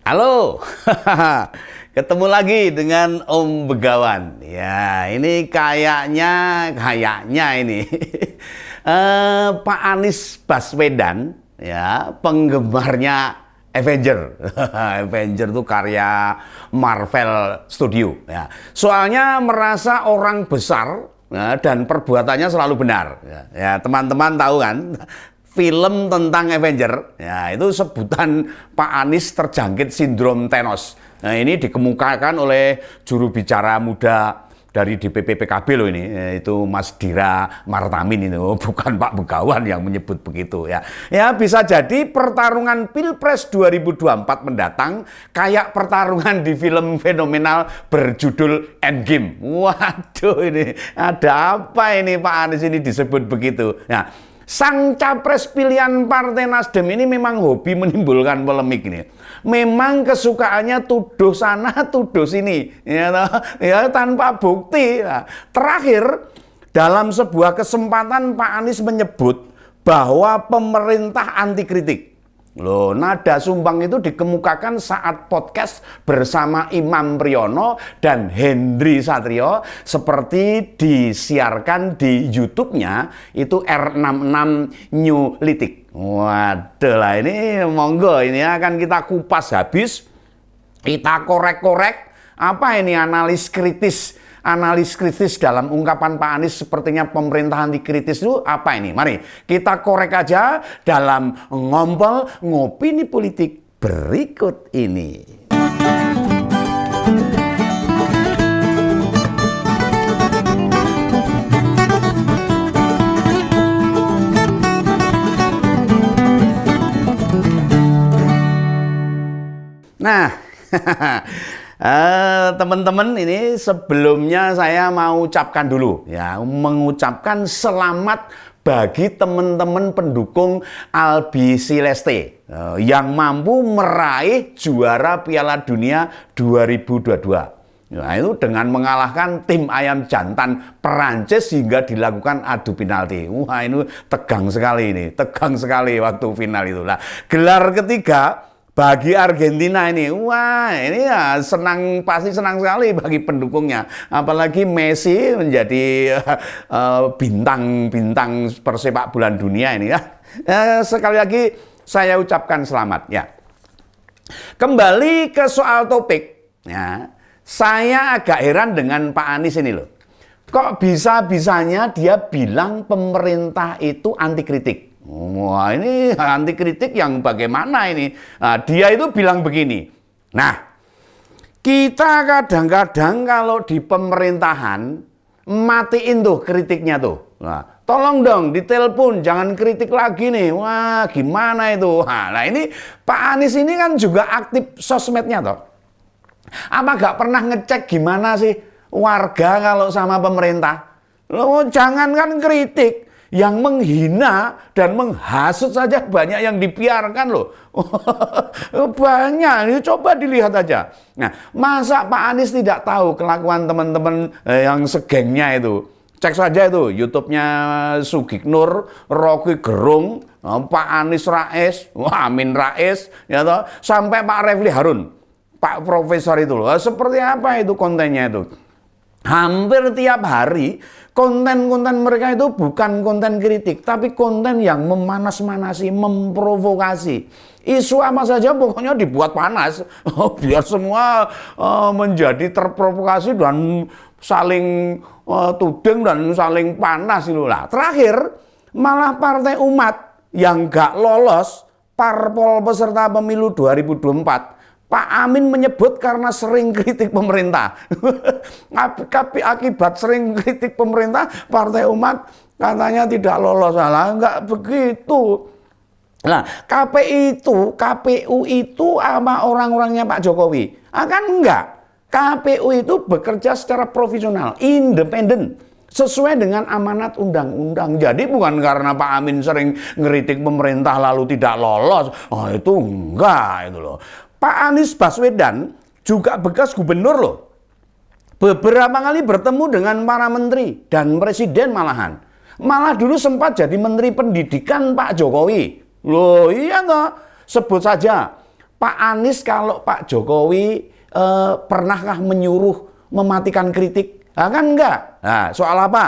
Halo, ketemu lagi dengan Om Begawan. Ya, ini kayaknya ini Pak Anies Baswedan, ya, penggemarnya Avenger. Avenger itu karya Marvel Studio. Ya, soalnya merasa orang besar, ya, dan perbuatannya selalu benar. Ya, teman-teman tahu kan? Film tentang Avenger, ya itu sebutan Pak Anies terjangkit sindrom Thanos. Nah, ini dikemukakan oleh juru bicara muda dari DPP PKB loh ini, itu Mas Dira Martamin ini, bukan Pak Begawan yang menyebut begitu ya. Ya bisa jadi pertarungan Pilpres 2024 mendatang kayak pertarungan di film fenomenal berjudul Endgame. Waduh, ini ada apa ini Pak Anies ini disebut begitu. Nah, sang capres pilihan Partai Nasdem ini memang hobi menimbulkan polemik ini. Memang kesukaannya tuduh sana, tuduh sini, ya tanpa bukti. Nah, terakhir, dalam sebuah kesempatan Pak Anies menyebut bahwa pemerintah anti kritik. Loh, nada sumbang itu dikemukakan saat podcast bersama Imam Priyono dan Hendry Satrio seperti disiarkan di YouTube-nya itu R66 Newsleak. Waduh lah, ini monggo ini akan kita kupas habis, kita korek-korek apa ini analis kritis dalam ungkapan Pak Anies sepertinya pemerintah anti kritis itu apa ini? Mari kita korek aja dalam ngompol ngopini politik berikut ini. Nah, teman-teman, ini sebelumnya saya mau ucapkan dulu ya, mengucapkan selamat bagi teman-teman pendukung Albi Celeste yang mampu meraih juara Piala Dunia 2022. Nah, itu dengan mengalahkan tim ayam jantan Perancis hingga dilakukan adu penalti. Wah, ini tegang sekali waktu final itu. Nah, gelar ketiga bagi Argentina ini, wah ini ya pasti senang sekali bagi pendukungnya. Apalagi Messi menjadi bintang persepak bola dunia ini ya. Sekali lagi saya ucapkan selamat ya. Kembali ke soal topik, ya, saya agak heran dengan Pak Anies ini loh. Kok bisa-bisanya dia bilang pemerintah itu anti kritik? Wah, ini anti kritik yang bagaimana ini? Nah, dia itu bilang begini. Nah, kita kadang-kadang kalau di pemerintahan matiin tuh kritiknya tuh. Nah, tolong dong ditelepon, jangan kritik lagi nih. Wah, gimana itu? Nah, ini Pak Anies ini kan juga aktif sosmednya toh. Apa gak pernah ngecek gimana sih warga kalau sama pemerintah? Loh, jangankan kritik, yang menghina dan menghasut saja banyak yang dibiarkan loh. Banyak, ini coba dilihat aja. Nah, masa Pak Anies tidak tahu kelakuan teman-teman yang segengnya itu? Cek saja itu YouTube-nya Sugiknur, Rocky Gerung, Pak Anies Rais, Amin Rais, ya toh, sampai Pak Refli Harun, Pak Profesor itu loh. Seperti apa itu kontennya itu? Hampir tiap hari konten-konten mereka itu bukan konten kritik, tapi konten yang memanas-manasi, memprovokasi. Isu apa saja pokoknya dibuat panas, biar semua menjadi terprovokasi dan saling tuding dan saling panas itu lah. Terakhir, malah Partai Umat yang gak lolos parpol peserta pemilu 2024. Pak Amin menyebut karena sering kritik pemerintah. Akibat sering kritik pemerintah, Partai Umat katanya tidak lolos. Salah, enggak begitu. Nah, KPU itu sama orang-orangnya Pak Jokowi? Akan enggak. KPU itu bekerja secara profesional, independen, sesuai dengan amanat undang-undang. Jadi bukan karena Pak Amin sering ngeritik pemerintah lalu tidak lolos. Oh, itu enggak itu loh. Pak Anies Baswedan juga bekas gubernur loh. Beberapa kali bertemu dengan para menteri dan presiden malahan. Malah dulu sempat jadi menteri pendidikan Pak Jokowi. Loh iya toh, sebut saja Pak Anies kalau Pak Jokowi pernahkah menyuruh mematikan kritik? Nah, kan enggak. Nah, soal apa?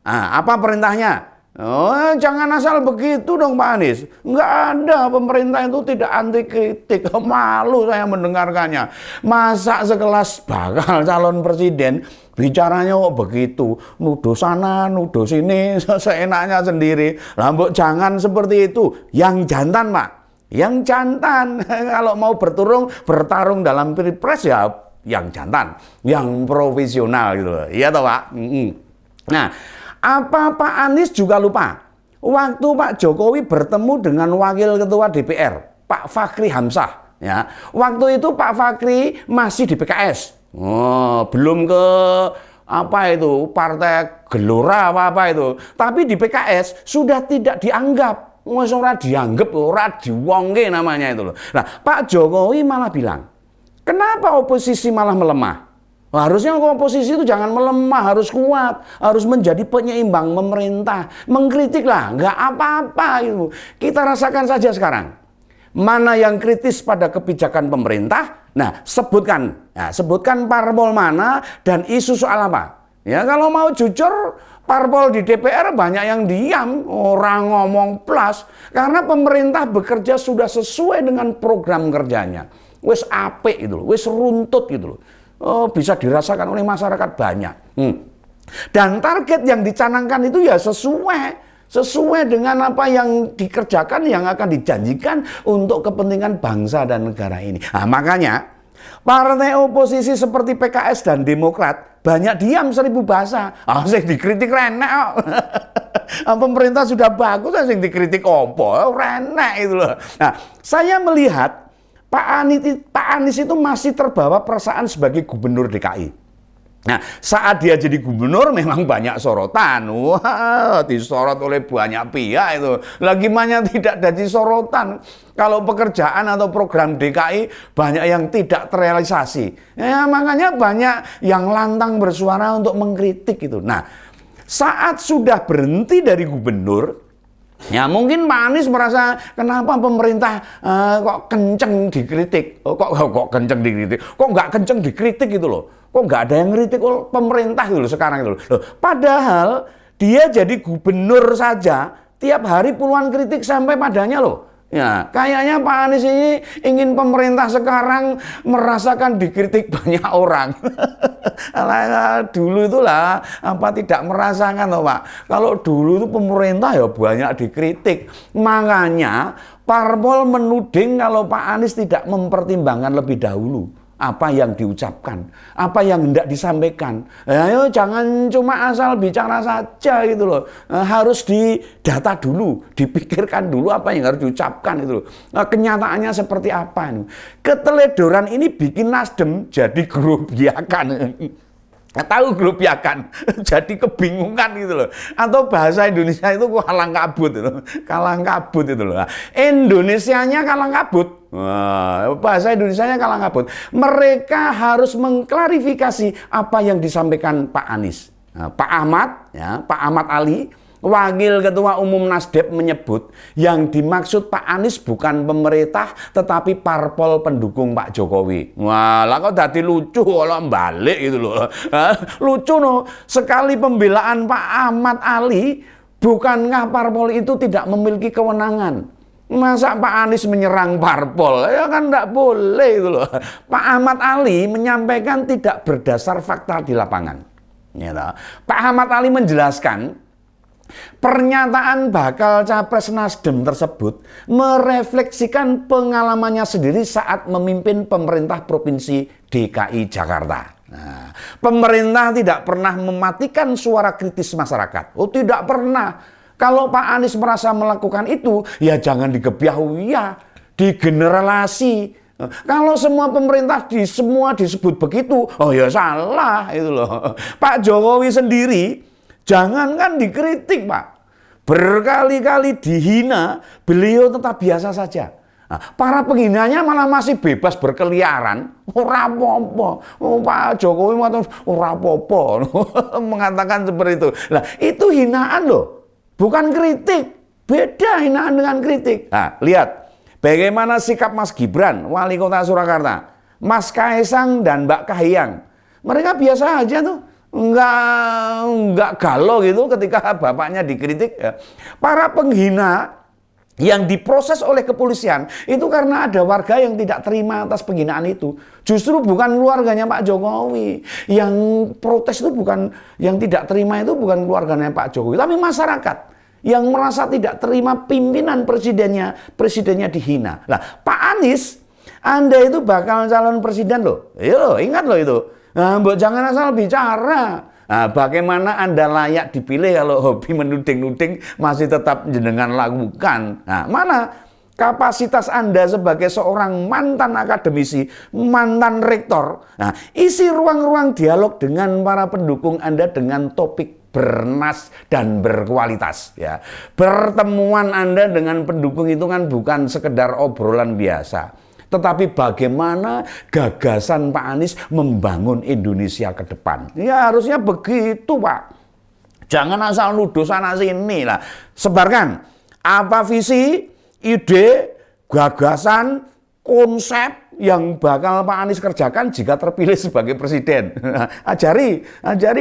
Nah, apa perintahnya? Oh, jangan asal begitu dong Pak Anies. Enggak ada, pemerintah itu tidak anti kritik. Malu saya mendengarkannya. Masa sekelas bakal calon presiden bicaranya kok begitu, nuduh sana, nuduh sini, seenaknya sendiri. Lambok jangan seperti itu. Yang jantan Pak, yang jantan. Kalau mau bertarung dalam pilpres ya yang jantan, yang profesional gitu loh. Iya toh Pak. Nah, apa Pak Anies juga lupa? Waktu Pak Jokowi bertemu dengan Wakil Ketua DPR, Pak Fachri Hamzah, ya. Waktu itu Pak Fachri masih di PKS. Oh, belum ke apa itu Partai Gelora apa itu. Tapi di PKS sudah tidak dianggap. Ora dianggap, ora diwongke namanya itu loh. Nah, Pak Jokowi malah bilang, kenapa oposisi malah melemah? Harusnya oposisi itu jangan melemah, harus kuat, harus menjadi penyeimbang pemerintah. Mengkritik lah, nggak apa-apa itu. Kita rasakan saja sekarang. Mana yang kritis pada kebijakan pemerintah? Nah, sebutkan parpol mana dan isu soal apa. Ya, kalau mau jujur, parpol di DPR banyak yang diam, orang ngomong plus, karena pemerintah bekerja sudah sesuai dengan program kerjanya. Wis apik gitu loh, wis runtut gitu loh. Oh, bisa dirasakan oleh masyarakat banyak. Dan target yang dicanangkan itu ya sesuai dengan apa yang dikerjakan, yang akan dijanjikan untuk kepentingan bangsa dan negara ini. Nah, makanya partai oposisi seperti PKS dan Demokrat banyak diam 1000 bahasa. Saya dikritik renek. Pemerintah sudah bagus, saya dikritik opo, renek itu loh. Nah, saya melihat Pak Anies itu masih terbawa perasaan sebagai gubernur DKI. Nah, saat dia jadi gubernur memang banyak sorotan. Wah, disorot oleh banyak pihak itu. Lagi mana tidak jadi sorotan. Kalau pekerjaan atau program DKI banyak yang tidak terrealisasi. Ya, makanya banyak yang lantang bersuara untuk mengkritik itu. Nah, saat sudah berhenti dari gubernur, ya mungkin Pak Anies merasa kenapa pemerintah kok kenceng dikritik, kok kenceng dikritik, kok nggak kenceng dikritik gitu loh, kok nggak ada yang kritik pemerintah gitu loh sekarang gitu loh. Padahal dia jadi gubernur saja tiap hari puluhan kritik sampai padanya loh. Ya, kayaknya Pak Anies ini ingin pemerintah sekarang merasakan dikritik banyak orang. Dulu itulah apa tidak merasakan loh Pak. Kalau dulu itu pemerintah ya banyak dikritik. Makanya parpol menuding kalau Pak Anies tidak mempertimbangkan lebih dahulu apa yang diucapkan, apa yang hendak disampaikan. Ayo jangan cuma asal bicara saja gitu loh. Harus didata dulu, dipikirkan dulu apa yang harus diucapkan itu loh. Kenyataannya seperti apa ini. Keteledoran ini bikin Nasdem jadi gerobyakan. Tahu gerobyakan, jadi kebingungan gitu loh. Atau bahasa Indonesia itu kalang kabut itu. Kalang kabut itu loh. Indonesianya kalang kabut. Bahasa Indonesianya kalang kabut. Mereka harus mengklarifikasi apa yang disampaikan Pak Anies. Pak Ahmad Ali, Wakil Ketua Umum Nasdem menyebut yang dimaksud Pak Anies bukan pemerintah tetapi parpol pendukung Pak Jokowi. Wah, lah kok dadi lucu kalau balik gitu loh. Lucu no, sekali pembelaan Pak Ahmad Ali, bukankah parpol itu tidak memiliki kewenangan? Masa Pak Anies menyerang parpol? Ya kan enggak boleh itu loh. Pak Ahmad Ali menyampaikan tidak berdasar fakta di lapangan. Ya, Pak Ahmad Ali menjelaskan pernyataan bakal capres Nasdem tersebut merefleksikan pengalamannya sendiri saat memimpin pemerintah Provinsi DKI Jakarta. Nah, pemerintah tidak pernah mematikan suara kritis masyarakat. Oh, tidak pernah. Kalau Pak Anies merasa melakukan itu, ya jangan digebyah-uyah, digeneralisasi. Kalau semua pemerintah semua disebut begitu, oh ya salah itu loh. Pak Jokowi sendiri jangankan dikritik Pak, berkali-kali dihina, beliau tetap biasa saja. Nah, para penghinanya malah masih bebas berkeliaran. Ora apa-apa. Pak Jokowi ora apa-apa mengatakan seperti itu. Nah, itu hinaan loh, bukan kritik. Beda hinaan dengan kritik. Nah, lihat Bagaimana sikap Mas Gibran, Wali Kota Surakarta, Mas Kaisang dan Mbak Kahiyang? Mereka biasa aja tuh, nggak galau gitu ketika bapaknya dikritik. Ya. Para penghina yang diproses oleh kepolisian itu karena ada warga yang tidak terima atas penghinaan itu. Justru bukan keluarganya Pak Jokowi. Yang protes itu bukan, yang tidak terima itu bukan keluarganya Pak Jokowi, tapi masyarakat yang merasa tidak terima pimpinan presidennya dihina. Nah, Pak Anies, Anda itu bakal calon presiden loh. Iya loh, ingat loh itu. Nah, jangan asal bicara. Nah, bagaimana Anda layak dipilih kalau hobi menuding-nuding masih tetap jenengan lakukan? Nah, mana kapasitas Anda sebagai seorang mantan akademisi, mantan rektor? Nah, isi ruang-ruang dialog dengan para pendukung Anda dengan topik bernas dan berkualitas ya. Pertemuan Anda dengan pendukung itu kan bukan sekedar obrolan biasa, tetapi bagaimana gagasan Pak Anies membangun Indonesia ke depan. Ya harusnya begitu, Pak. Jangan asal nuduh sana sini lah. Sebarkan apa visi, ide, gagasan, konsep yang bakal Pak Anies kerjakan jika terpilih sebagai presiden. Ajari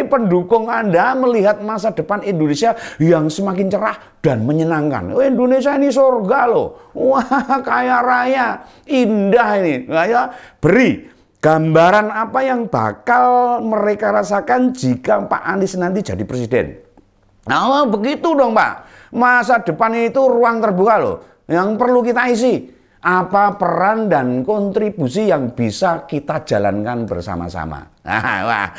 pendukung Anda melihat masa depan Indonesia yang semakin cerah dan menyenangkan. Oh, Indonesia ini surga loh. Wah, kaya raya, indah ini. Ya, beri gambaran apa yang bakal mereka rasakan jika Pak Anies nanti jadi presiden. Nah, begitu dong, Pak. Masa depan itu ruang terbuka loh, yang perlu kita isi. Apa peran dan kontribusi yang bisa kita jalankan bersama-sama. Wah,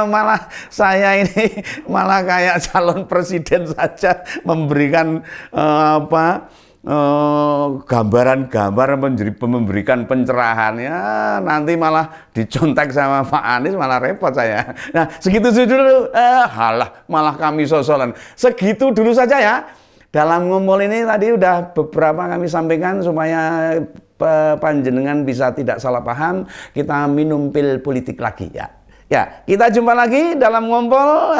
malah saya ini malah kayak calon presiden saja memberikan gambaran-gambar, memberikan pencerahan. Ya, nanti malah dicontek sama Pak Anies, malah repot saya. Nah, segitu dulu. Halah, malah kami sosolan. Segitu dulu saja ya. Dalam ngumpul ini tadi udah beberapa kami sampaikan supaya panjenengan bisa tidak salah paham. Kita minum pil politik lagi ya. Ya, kita jumpa lagi dalam ngumpul.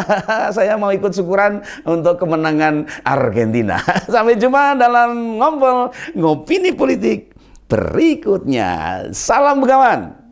Saya mau ikut syukuran untuk kemenangan Argentina. Sampai jumpa dalam ngumpul ngopini politik berikutnya. Salam Begawan.